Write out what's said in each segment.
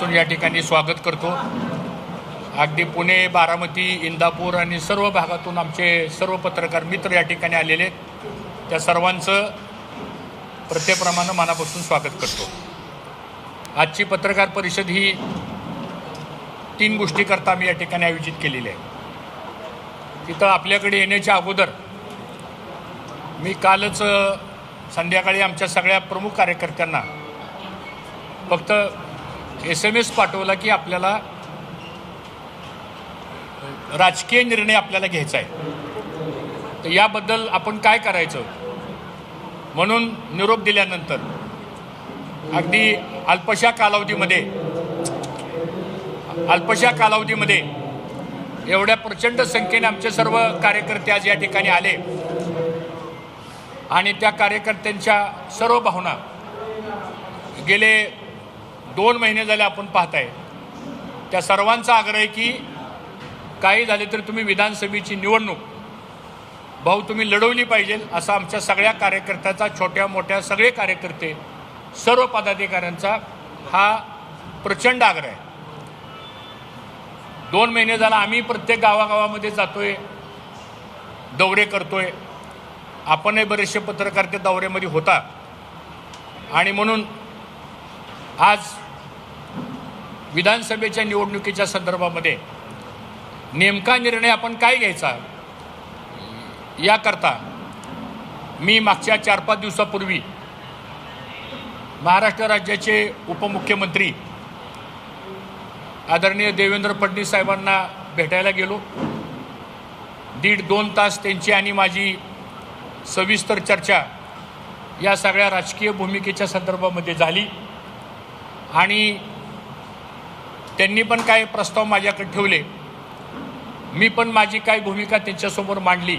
मनापासून या ठिकाणी स्वागत करतो। अगदी पुणे, बारामती, इंदापूर आणि सर्व भागातून आमचे सर्व पत्रकार मित्र या ठिकाणी आलेले आहेत। त्या सर्वांचं प्रत्येप्रमाणे मनापासून स्वागत करतो। आजची पत्रकार परिषद ही 3 गोष्टीकरता आम्ही या ठिकाणी आयोजित केलेली आहे। तिथं आपल्याकडे येण्याच्या अगोदर मी कालच संध्याकाळी आमच्या सगळ्या प्रमुख कार्यकर्त्यांना फक्त SMS पाठवला की आपल्याला राजकीय निर्णय आपल्याला घ्यायचा आहे, तर याबद्दल आपण काय करायचं म्हणून निरोप दिल्यानंतर अगदी अल्पशा कालावधीमध्ये एवढ्या प्रचंड संख्येने आमचे सर्व कार्यकर्ते आज या ठिकाणी आले आणि त्या कार्यकर्त्यांच्या सर्व भावना गेले 2 महिने झाले आपण पाहताय। त्या सर्वांचा आग्रह आहे की काही झाले तर तुम्ही विधानसभेची निवडणूक भाऊ तुम्ही लढवली पाहिजे, असा आमच्या सगळ्या कार्यकर्त्याचा, छोट्या मोठ्या सगळे कार्यकर्ते, सर्व पदाधिकाऱ्यांचा हा प्रचंड आग्रह आहे। 2 महिने झाला आम्ही प्रत्येक गावागावामध्ये जातोय, दौरे करतोय। आपणही बरेचसे पत्रकार त्या दौऱ्यामध्ये होता आणि म्हणून आज विधानसभेच्या निवडणुकीच्या संदर्भामध्ये नेमका निर्णय आपण काय घ्यायचा याकरता मी मागच्या 4-5 दिवसापूर्वी महाराष्ट्र राज्याचे उपमुख्यमंत्री आदरणीय देवेंद्र फडणवीस साहेबांना भेटायला गेलो। 1.5-2 तास त्यांची आणि माझी सविस्तर चर्चा या सगळ्या राजकीय भूमिकेच्या संदर्भामध्ये झाली आणि त्यांनी पण काय प्रस्ताव माझ्याकडे ठेवले, मी पण माझी काय भूमिका त्यांच्यासमोर मांडली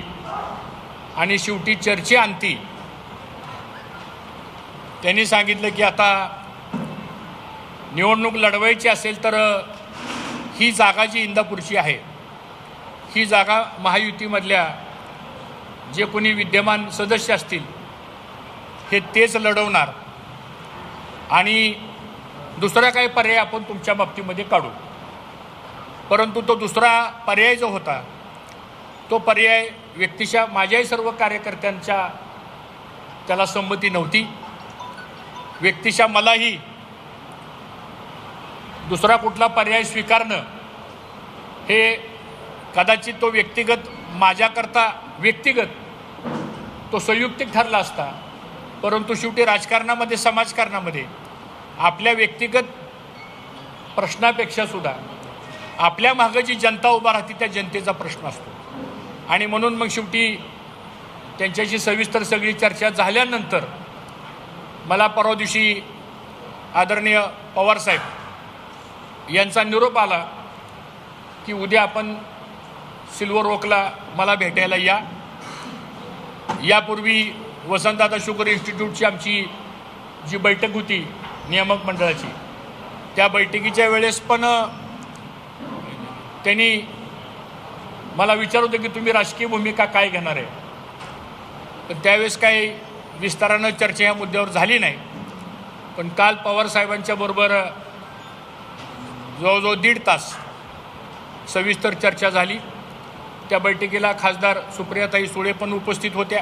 आणि शेवटी चर्चेअंती त्यांनी सांगितलं की आता निवडणूक लढवायची असेल तर ही जागा जी इंदापूरची आहे, ही जागा महायुतीमधल्या जे कोणी विद्यमान सदस्य असतील हे तेच लढवणार आणि दुसरा काही पर्याय आपण तुमच्या बाबतीमध्ये काढू। परंतु तो दुसरा पर्याय जो होता तो पर्याय व्यक्तिशः माझ्याही सर्व कार्यकर्त्यांच्या त्याला संमती नव्हती। व्यक्तिशः मलाही दुसरा कुठला पर्याय स्वीकारणं हे कदाचित तो व्यक्तिगत माझ्याकरता तो संयुक्तिक ठरला असता, परंतु शेवटी राजकारणामध्ये, समाजकारणामध्ये आपल्या व्यक्तिगत प्रश्नापेक्षा सुद्धा आपल्या मागं जी जनता उभा राहते त्या जनतेचा प्रश्न असतो आणि म्हणून मग शेवटी त्यांच्याशी सविस्तर सगळी चर्चा झाल्यानंतर मला परवा दिवशी आदरणीय पवारसाहेब यांचा निरोप आला की उद्या आपण सिल्वर ओकला मला भेटायला या। यापूर्वी वसंतदादा शुगर इन्स्टिट्यूटची आमची जी बैठक होती नियामक मंडळाची, त्या बैठकीच्या वेळेस पण त्यांनी मला विचारलं होतं की तुम्ही राजकीय भूमिका काय घेणार आहे, पण त्यावेळेस काही विस्तारानं चर्चा या मुद्द्यावर झाली नाही। पण काल पवारसाहेबांच्या बरोबर जवळजवळ 1.5 तास सविस्तर चर्चा झाली। त्या बैठकीला खासदार सुप्रियाताई सुळे पण उपस्थित होत्या,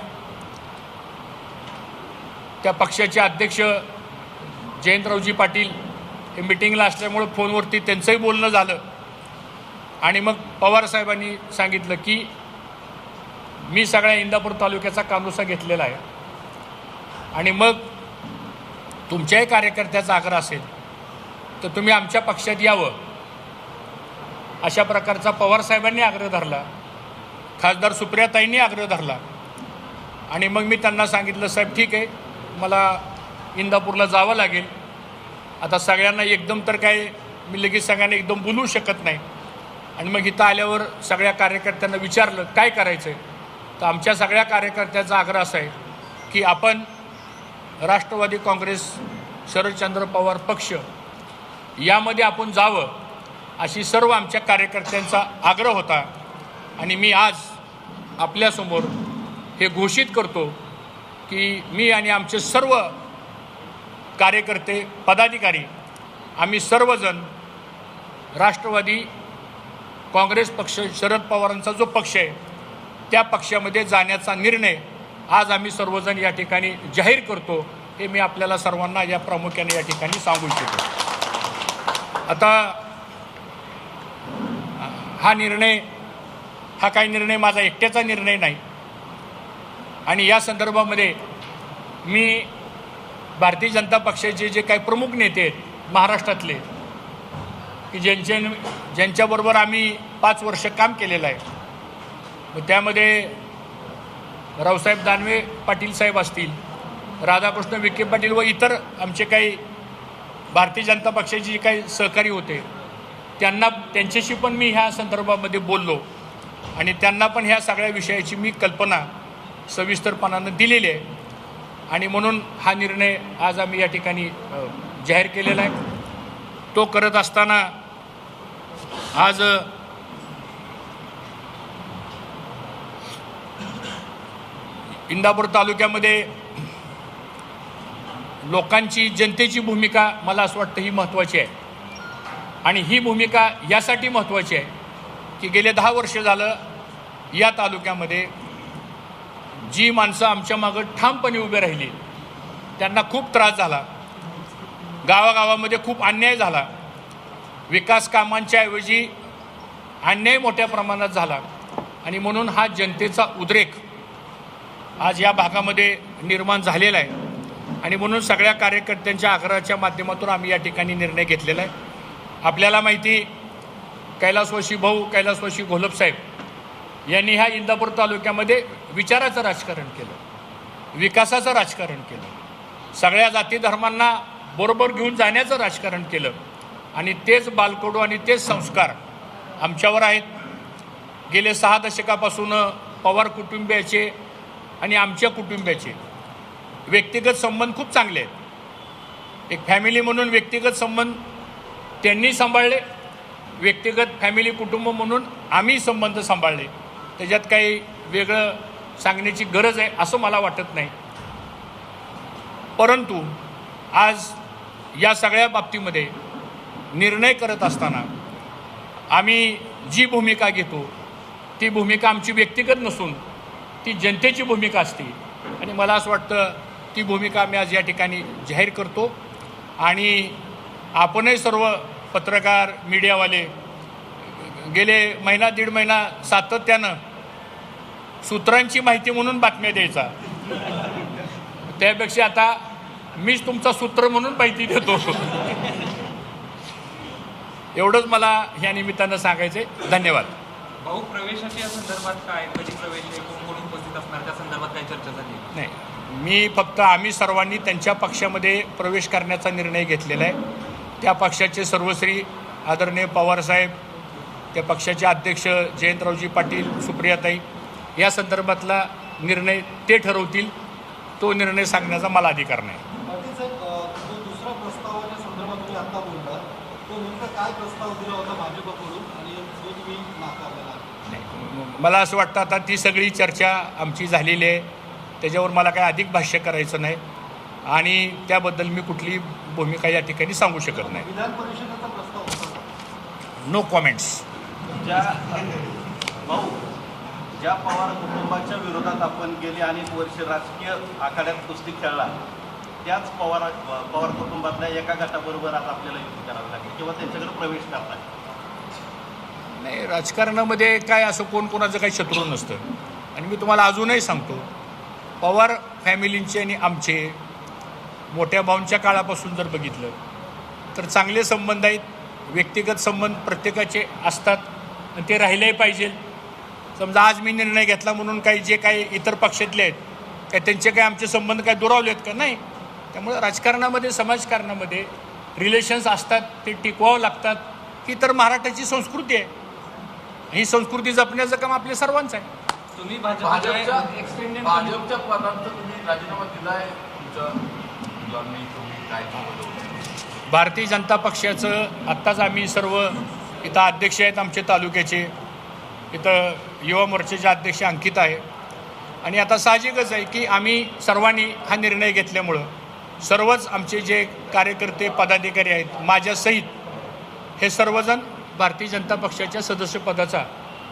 त्या पक्षाचे अध्यक्ष जयंतरावजी पाटील हे मीटिंगला असल्यामुळे फोनवरती त्यांचंही बोलणं झालं आणि मग पवारसाहेबांनी सांगितलं की मी सगळ्या इंदापूर तालुक्याचा कानोसा घेतलेला आहे आणि मग तुमच्याही कार्यकर्त्याचा आग्रह असेल तर तुम्ही आमच्या पक्षात यावं, अशा प्रकारचा पवारसाहेबांनी आग्रह धरला, खासदार सुप्रियाताईंनी आग्रह धरला आणि मग मी त्यांना सांगितलं साहेब ठीक आहे, मला इंदापूरला जावं लागेल। आता सगळ्यांना एकदम तर काय मी लगेच सगळ्यांना एकदम बोलवू शकत नाही आणि मग इथं आल्यावर सगळ्या कार्यकर्त्यांना विचारलं काय करायचं आहे, तर आमच्या सगळ्या कार्यकर्त्यांचा आग्रह असा आहे की आपण राष्ट्रवादी काँग्रेस, शरदचंद्र पवार पक्ष यामध्ये आपण जावं, अशी सर्व आमच्या कार्यकर्त्यांचा आग्रह होता आणि मी आज आपल्यासमोर हे घोषित करतो की मी आणि आमचे सर्व कार्यकर्ते, पदाधिकारी आम्ही सर्वजण राष्ट्रवादी काँग्रेस पक्ष, शरद पवारांचा जो पक्ष आहे त्या पक्षामध्ये जाण्याचा निर्णय आज आम्ही सर्वजण या ठिकाणी जाहीर करतो, हे मी आपल्याला सर्वांना या प्रामुख्याने या ठिकाणी सांगू इच्छितो। आता हा काही निर्णय माझा एकट्याचा निर्णय नाही आणि या संदर्भामध्ये मी भारतीय जनता पक्षाचे जे काही प्रमुख नेते आहेत महाराष्ट्रातले, की ज्यांच्याबरोबर आम्ही 5 वर्ष काम केलेलं आहे, मग त्यामध्ये रावसाहेब दानवे पाटील साहेब असतील, राधाकृष्ण विखे पाटील व इतर आमचे काही भारतीय जनता पक्षाचे जे काही सहकारी होते त्यांच्याशी पण मी ह्या संदर्भामध्ये बोललो आणि त्यांना पण ह्या सगळ्या विषयाची मी कल्पना सविस्तरपणानं दिलेली आहे आणि म्हणून हा निर्णय आज आम्ही या ठिकाणी जाहीर केलेला आहे। तो करत असताना आज इंदापूर तालुक्यामध्ये लोकांची, जनतेची भूमिका मला असं वाटतं ही महत्त्वाची आहे आणि ही भूमिका यासाठी महत्त्वाची आहे की गेले 10 वर्ष झालं या तालुक्यामध्ये जी माणसं आमच्या मागं ठामपणे उभे राहिली त्यांना खूप त्रास झाला, गावागावामध्ये खूप अन्याय झाला, विकास कामांच्या ऐवजी अन्याय मोठ्या प्रमाणात झाला आणि म्हणून हा जनतेचा उद्रेक आज या भागामध्ये निर्माण झालेला आहे आणि म्हणून सगळ्या कार्यकर्त्यांच्या आग्रहाच्या माध्यमातून आम्ही या ठिकाणी निर्णय घेतलेला आहे। आपल्याला माहिती, कैलासवासी घोलप साहेब यांनी ह्या इंदापूर तालुक्यामध्ये विचाराचं राजकारण केलं, विकासाचं राजकारण केलं, सगळ्या जाती धर्मांना बरोबर घेऊन जाण्याचं राजकारण केलं आणि तेच बालकडू आणि तेच संस्कार आमच्यावर आहेत। गेले 6 दशकापासून पवार कुटुंबियाचे आणि आमच्या कुटुंबियाचे व्यक्तिगत संबंध खूप चांगले आहेत। एक फॅमिली म्हणून व्यक्तिगत संबंध त्यांनी सांभाळले, व्यक्तिगत फॅमिली कुटुंब म्हणून आम्ही संबंध सांभाळले, त्याच्यात काही वेगळं सांगण्याची गरज आहे असं मला वाटत नाही। परंतु आज या सगळ्या बाबतीमध्ये निर्णय करत असताना आम्ही जी भूमिका घेतो ती भूमिका आमची व्यक्तिगत नसून ती जनतेची भूमिका असते आणि मला असं वाटतं ती भूमिका आम्ही आज या ठिकाणी जाहीर करतो आणि आपणही सर्व पत्रकार, मीडियावाले गेले महिना 1.5 महिना सातत्यानं सूत्रांची माहिती म्हणून बातम्या द्यायचा, त्यापेक्षा आता मीच तुमचा सूत्र म्हणून माहिती देतो एवढंच मला ह्या निमित्तानं सांगायचं आहे। धन्यवाद। भाऊ, प्रवेशाच्या संदर्भात काय, कधी प्रवेश आहे, कोण उपस्थित असणार, त्या संदर्भात काही चर्चा झाली नाही? मी फक्त आम्ही सर्वांनी त्यांच्या पक्षामध्ये प्रवेश करण्याचा निर्णय घेतलेला आहे। त्या पक्षाचे सर्वश्री आदरणीय पवारसाहेब, त्या पक्षाचे अध्यक्ष जयंतरावजी पाटील, सुप्रियाताई, या संदर्भातला निर्णय ते ठरवतील, तो निर्णय सांगण्याचा मला अधिकार नाही। पाटील साहेब, जो दुसरा प्रस्तावाच्या संदर्भात तुम्ही आता बोलला, तो नेमका काय प्रस्ताव दिला होता भाजपकडून आणि जो तुम्ही नाकारलेला? नाही, मला असं वाटतं आता ती सगळी चर्चा आमची झालेली आहे, त्याच्यावर मला काय अधिक भाष्य करायचं नाही आणि त्याबद्दल मी कुठली भूमिका या ठिकाणी सांगू शकत नाही। विधान परिषदेचा प्रस्ताव होता, नो कॉमेंट्स। ज्या पवार कुटुंबाच्या विरोधात आपण गेली अनेक वर्ष राजकीय आखाड्यात कुस्ती खेळला, त्याच पवार कुटुंबातल्या एका गटाबरोबर आज आपल्याला युती करावी लागेल किंवा त्यांच्याकडे प्रवेश करता नाही, राजकारणामध्ये काय असं कोणाचं काही शत्रू नसतं आणि मी तुम्हाला अजूनही सांगतो, पवार फॅमिलींचे आणि आमचे मोठ्या भाऊंच्या काळापासून जर बघितलं तर चांगले संबंध आहेत, व्यक्तिगत संबंध प्रत्येकाचे असतात आणि ते राहिलेही पाहिजे। समजा आज मी निर्णय घेतला म्हणून जे काही इतर पक्षातले आहेत काय त्यांचे काही आमचे संबंध काय दुरावलेत का? नाही। त्यामुळे राजकारणामध्ये, समाजकारणामध्ये रिलेशन्स असतात, ते टिकवावं लागतात, ही तर महाराष्ट्राची संस्कृती आहे। ही संस्कृती जपण्याचं काम आपल्या सर्वांचं आहे। तुम्ही भाजपच्या पदार्थ तुम्ही राजीनामा दिलाय, भारतीय जनता पक्षाचं आत्ताच आम्ही सर्व इथं अध्यक्ष आहेत आमचे तालुक्याचे, इथं युवा मोर्चाचे अध्यक्ष अंकित आहे आणि आता साहजिकच आहे की आम्ही सर्वांनी हा निर्णय घेतल्यामुळं सर्वच आमचे जे कार्यकर्ते पदाधिकारी आहेत माझ्यासहित हे सर्वजण भारतीय जनता पक्षाच्या सदस्यपदाचा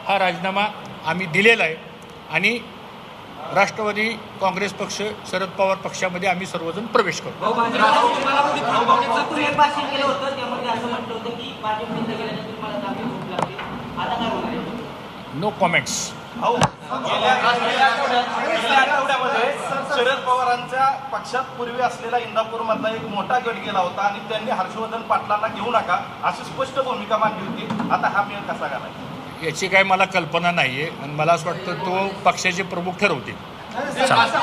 हा राजीनामा आम्ही दिलेला आहे आणि राष्ट्रवादी काँग्रेस पक्ष शरद पवार पक्षामध्ये आम्ही सर्वजण प्रवेश करतो. तुम्ही एक भाषण केलं होतं त्यामध्ये असं म्हटलं होतं की भाजप बंद केल्यानंतर मला जामीन भूक लागते. आता काय होणार आहे? No comments. गेल्या आठवड्यामध्ये शरद पवारांच्या पक्षात पूर्वी असलेला इंदापूरमधला एक मोठा गट गेला होता आणि त्यांनी हर्षवर्धन पाटलांना घेऊ नका अशी स्पष्ट भूमिका मांडली होती. आता हा मेळ कसा घालायचा? याची काही मला कल्पना नाही आहे आणि मला असं वाटतं तो पक्षाचे प्रमुख ठरवतील. नाही, नाही,